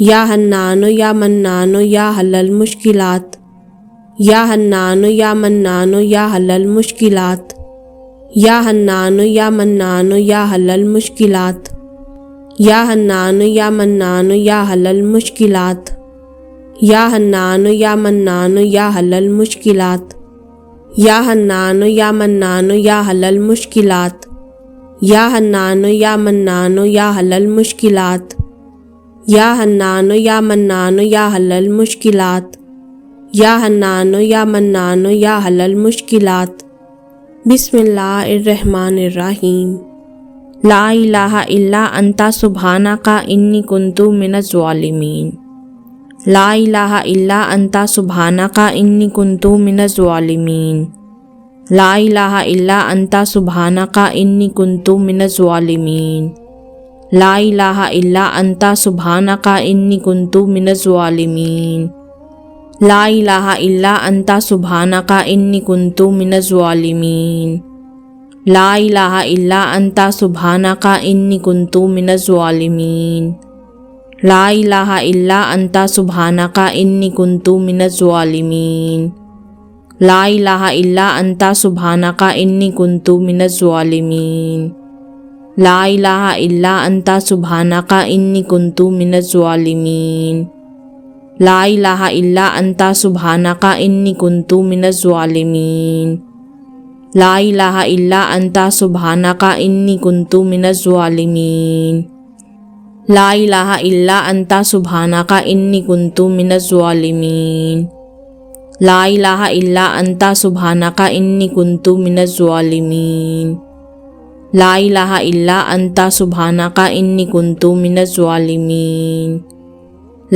یا حنان یا منان یا حل المشکلات، یا حنان یا منان یا حل المشکلات، یا حنان یا منان یا حل المشکلات، یا حنان یا منان یا حل المشکلات، یا حنان یا منان یا حل المشکلات، یا حنان یا منان یا حل المشکلات، یا حنان یا منان یا حل المشکلات، یا حنان یا منان یا حل المشکلات، یا حنان یا منان یا حل المشکلات۔ بسم اللہ الرحمن الرحیم۔ لا الہ الا انت سبحانک انی کنت من الظالمین۔ لا الہ الا انت سبحانک انی کنت من الظالمین۔ لا الہ الا انت سبحانک انی کنت من الظالمین۔ لا الہ الا انت سبحانک انی کنت من الظالمین۔ لا الہ الا انت سبحانک انی کنت من الظالمین۔ لا الہ الا انت سبحانک انی کنت من الظالمین۔ لا الہ الا انت سبحانک انی کنت من الظالمین۔ لا الہ الا انت سبحانک انی کنت من الظالمین۔ لا الہ الا انت سبحانک انی کنت من الظالمین۔ لا الہ الا انت سبحانک انی کنت من الظالمین۔ لا الہ الا انت سبحانک انی کنت من الظالمین۔ لا الہ الا انت سبحانک انی کنت من الظالمین۔ لا الہ الا انت سبحانک انی کنت من الظالمین۔ لا الہ الا انت سبحانک انی کنت من الظالمین۔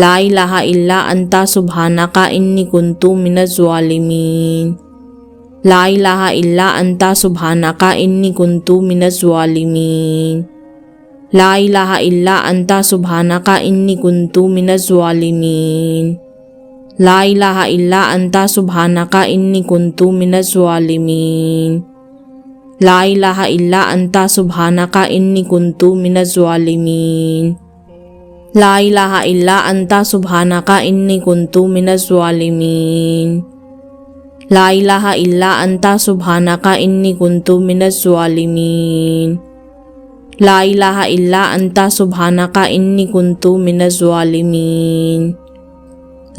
لا الہ الا انت سبحانک انی کنت من الظالمین۔ لا الہ الا انت سبحانک انی کنت من الظالمین۔ لا الہ الا انت سبحانک انی کنت من الظالمین۔ لا الہ الا انت سبحانک انی کنت من الظالمین۔ لا الہ الا انت سبحانک انی کنت من الظالمین۔ لا الہ الا انت سبحانک انی کنت من الظالمین۔ لا الہ الا انت سبحانک انی کنت من الظالمین۔ لا الہ الا انت سبحانک انی کنت من الظالمین۔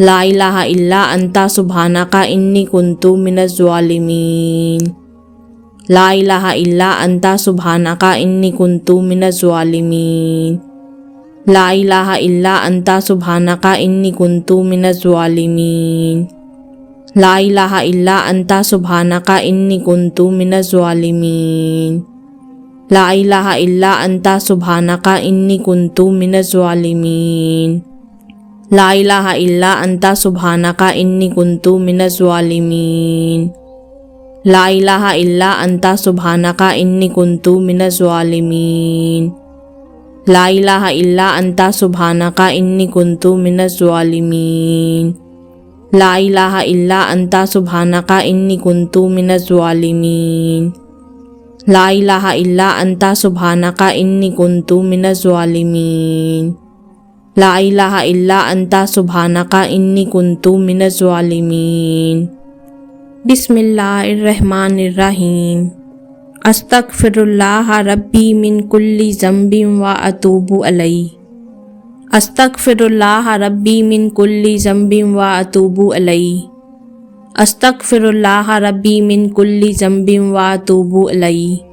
لا الہ الا انت سبحانک انی کنت من الظالمین۔ لا الہ الا انت سبحانک انی کنت من الظالمین۔ لا الہ الا انت سبحانک انی کنت من الظالمین۔ لا الہ الا انت سبحانک انی کنت من الظالمین۔ لا الہ الا انت سبحانک انی کنت من الظالمین۔ لا الہ الا انت سبحانک انی کنت من الظالمین۔ لا الہ الا انت سبحانک انی کنت من الظالمین۔ لا الہ الا انت سبحانک انی کنت من الظالمین۔ لا الہ الا انت سبحانک انی کنت من الظالمین۔ لا الہ الا انت سبحانک انی کنت من الظالمین۔ لا الہ الا انت سبحانک انی کنت من الظالمین۔ بسم اللہ الرحمن الرحیم۔ استغفر اللہ ربی من کل ذنب واتوب الیہ۔ استغفر اللہ ربی من کل ذنب واتوب الیہ۔ استغفر اللہ ربی من کل ذنب واتوب الیہ۔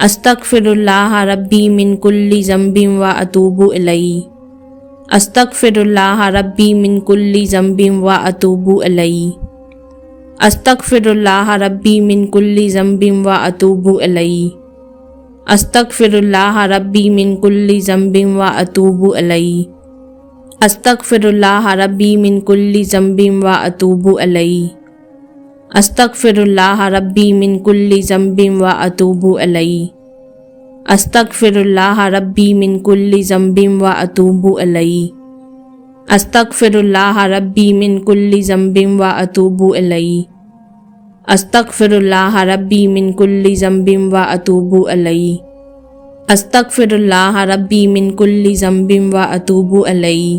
استغفر اللہ ربی من کل ذنب واتوب الیہ۔ استغفر اللہ ربی من کل ذنب واتوب الیہ۔ استغفر اللہ ربی من کل ذنب واتوب الیہ۔ استغفر اللہ ربی من کل ذنب واتوب الیہ۔ استغفر اللہ ربی من کل ذنب واتوب الیہ۔ استغفر اللہ ربی من کل ذنب واتوب الیہ۔ استغفر اللہ ربی من کل ذنب واتوب الیہ۔ استغفر اللہ ربی من کل ذنب واتوب الیہ۔ استغفر اللہ ربی من کل ذنب واتوب الیہ۔ استغفر اللہ ربی من کل ذنب واتوب الیہ۔